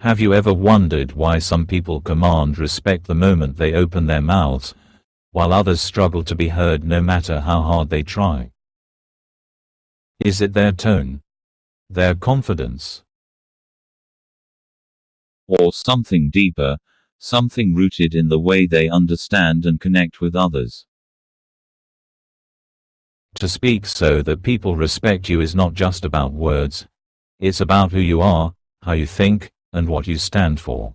Have you ever wondered why some people command respect the moment they open their mouths, while others struggle to be heard no matter how hard they try? Is it their tone? Their confidence? Or something deeper, something rooted in the way they understand and connect with others? To speak so that people respect you is not just about words. It's about who you are, how you think, and what you stand for.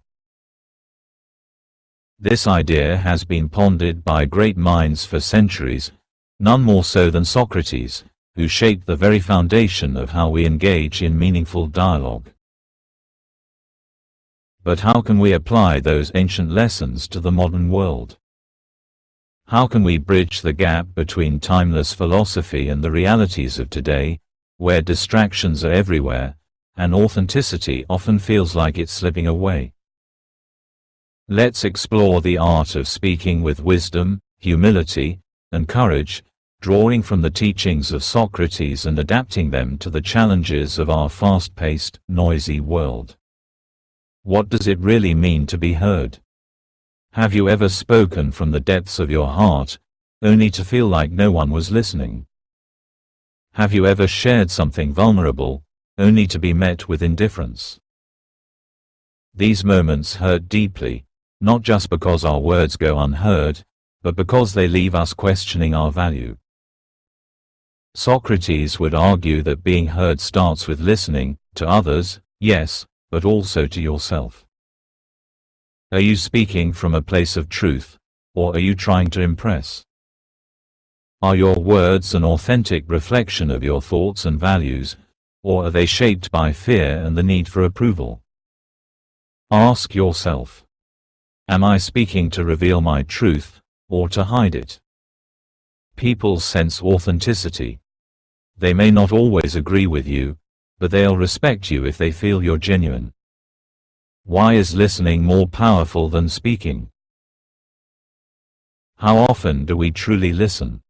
This idea has been pondered by great minds for centuries, none more so than Socrates, who shaped the very foundation of how we engage in meaningful dialogue. But how can we apply those ancient lessons to the modern world? How can we bridge the gap between timeless philosophy and the realities of today, where distractions are everywhere, and authenticity often feels like it's slipping away? Let's explore the art of speaking with wisdom, humility, and courage, drawing from the teachings of Socrates and adapting them to the challenges of our fast-paced, noisy world. What does it really mean to be heard? Have you ever spoken from the depths of your heart, only to feel like no one was listening? Have you ever shared something vulnerable, only to be met with indifference? These moments hurt deeply, not just because our words go unheard, but because they leave us questioning our value. Socrates would argue that being heard starts with listening, to others, yes, but also to yourself. Are you speaking from a place of truth, or are you trying to impress? Are your words an authentic reflection of your thoughts and values, or are they shaped by fear and the need for approval? Ask yourself, am I speaking to reveal my truth, or to hide it? People sense authenticity. They may not always agree with you, but they'll respect you if they feel you're genuine. Why is listening more powerful than speaking? How often do we truly listen?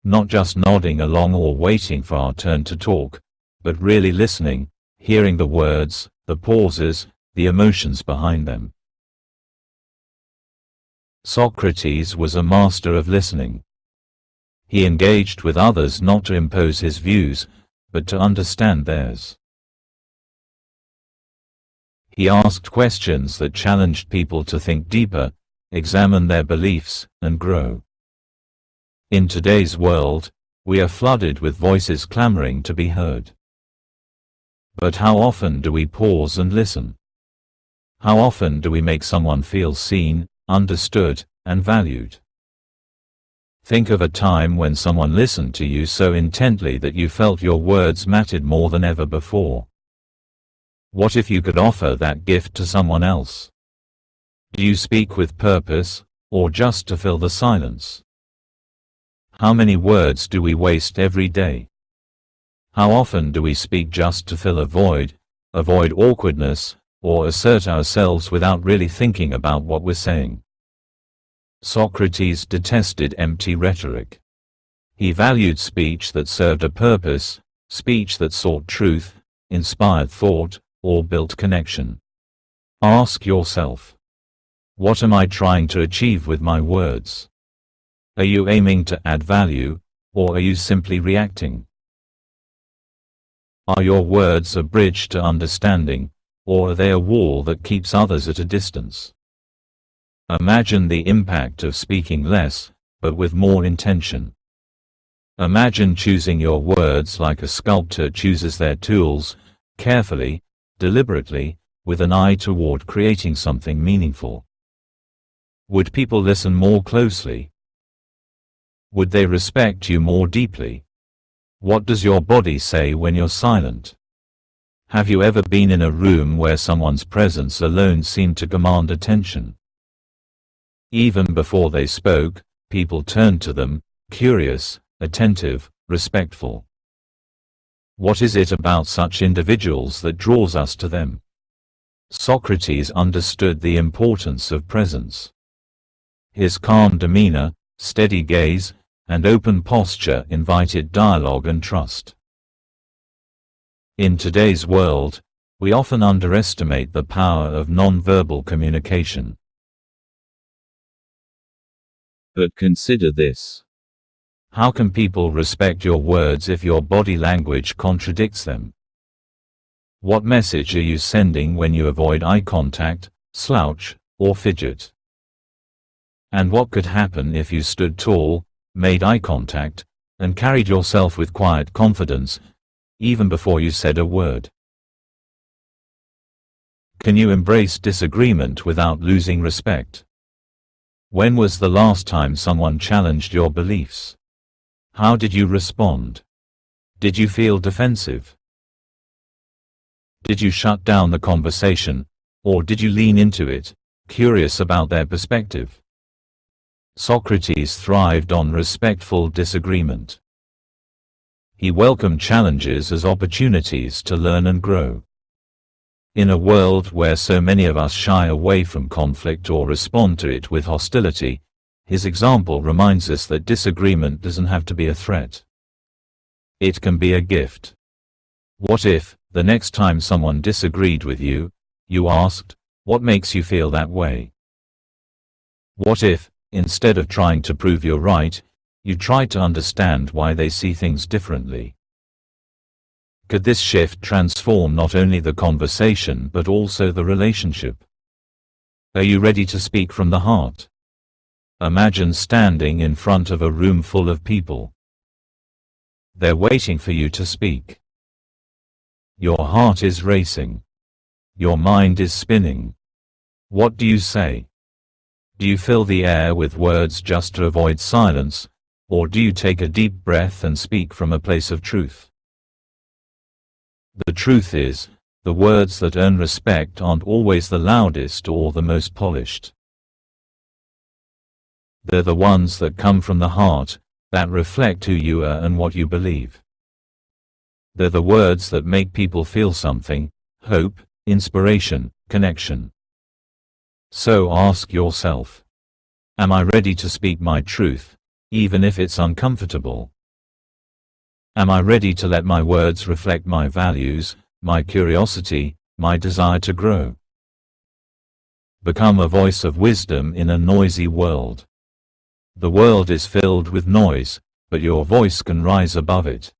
Not just nodding along or waiting for our turn to talk, but really listening, hearing the words, the pauses, the emotions behind them. Socrates was a master of listening. He engaged with others not to impose his views, but to understand theirs. He asked questions that challenged people to think deeper, examine their beliefs, and grow. In today's world, we are flooded with voices clamoring to be heard. But how often do we pause and listen? How often do we make someone feel seen, understood, and valued? Think of a time when someone listened to you so intently that you felt your words mattered more than ever before. What if you could offer that gift to someone else? Do you speak with purpose, or just to fill the silence? How many words do we waste every day? How often do we speak just to fill a void, avoid awkwardness, or assert ourselves without really thinking about what we're saying? Socrates detested empty rhetoric. He valued speech that served a purpose, speech that sought truth, inspired thought, or built connection. Ask yourself, what am I trying to achieve with my words? Are you aiming to add value, or are you simply reacting? Are your words a bridge to understanding, or are they a wall that keeps others at a distance? Imagine the impact of speaking less, but with more intention. Imagine choosing your words like a sculptor chooses their tools, carefully, deliberately, with an eye toward creating something meaningful. Would people listen more closely? Would they respect you more deeply? What does your body say when you're silent? Have you ever been in a room where someone's presence alone seemed to command attention? Even before they spoke, people turned to them, curious, attentive, respectful. What is it about such individuals that draws us to them? Socrates understood the importance of presence. His calm demeanor, steady gaze, and open posture invited dialogue and trust. In today's world, We often underestimate the power of non-verbal communication. But consider this. How can people respect your words if your body language contradicts them? What message are you sending when you avoid eye contact, slouch, or fidget? And what could happen if you stood tall, made eye contact, and carried yourself with quiet confidence, even before you said a word? Can you embrace disagreement without losing respect? When was the last time someone challenged your beliefs? How did you respond? Did you feel defensive? Did you shut down the conversation, or did you lean into it, curious about their perspective? Socrates thrived on respectful disagreement. He welcomed challenges as opportunities to learn and grow. In a world where so many of us shy away from conflict or respond to it with hostility, his example reminds us that disagreement doesn't have to be a threat. It can be a gift. What if, the next time someone disagreed with you, you asked, "What makes you feel that way?" What if, instead of trying to prove you're right, you tried to understand why they see things differently? Could this shift transform not only the conversation but also the relationship? Are you ready to speak from the heart? Imagine standing in front of a room full of people. They're waiting for you to speak. Your heart is racing. Your mind is spinning. What do you say? Do you fill the air with words just to avoid silence, or do you take a deep breath and speak from a place of truth? The truth is, the words that earn respect aren't always the loudest or the most polished. They're the ones that come from the heart, that reflect who you are and what you believe. They're the words that make people feel something: hope, inspiration, connection. So ask yourself, am I ready to speak my truth, even if it's uncomfortable? Am I ready to let my words reflect my values, my curiosity, my desire to grow? Become a voice of wisdom in a noisy world. The world is filled with noise, but your voice can rise above it.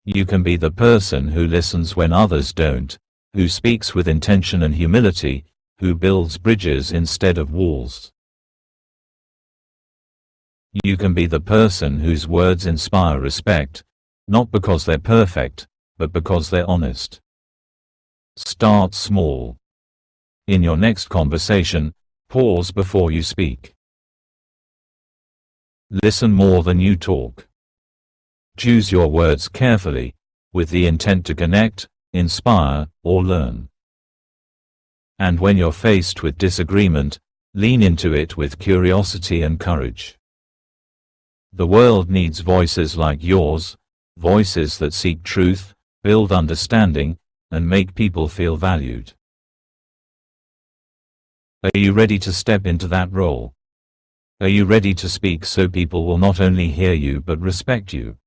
You can be the person who listens when others don't, who speaks with intention and humility, who builds bridges instead of walls. You can be the person whose words inspire respect, not because they're perfect, but because they're honest. Start small. In your next conversation, pause before you speak. Listen more than you talk. Choose your words carefully, with the intent to connect, inspire, or learn. And when you're faced with disagreement, lean into it with curiosity and courage. The world needs voices like yours, voices that seek truth, build understanding, and make people feel valued. Are you ready to step into that role? Are you ready to speak so people will not only hear you but respect you?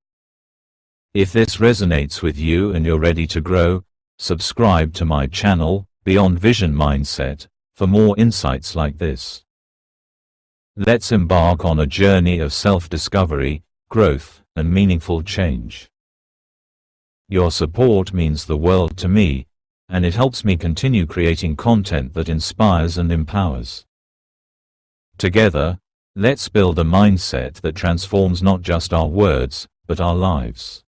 If this resonates with you and you're ready to grow, subscribe to my channel, Beyond Vision Mindset, for more insights like this. Let's embark on a journey of self-discovery, growth, and meaningful change. Your support means the world to me, and it helps me continue creating content that inspires and empowers. Together, let's build a mindset that transforms not just our words, but our lives.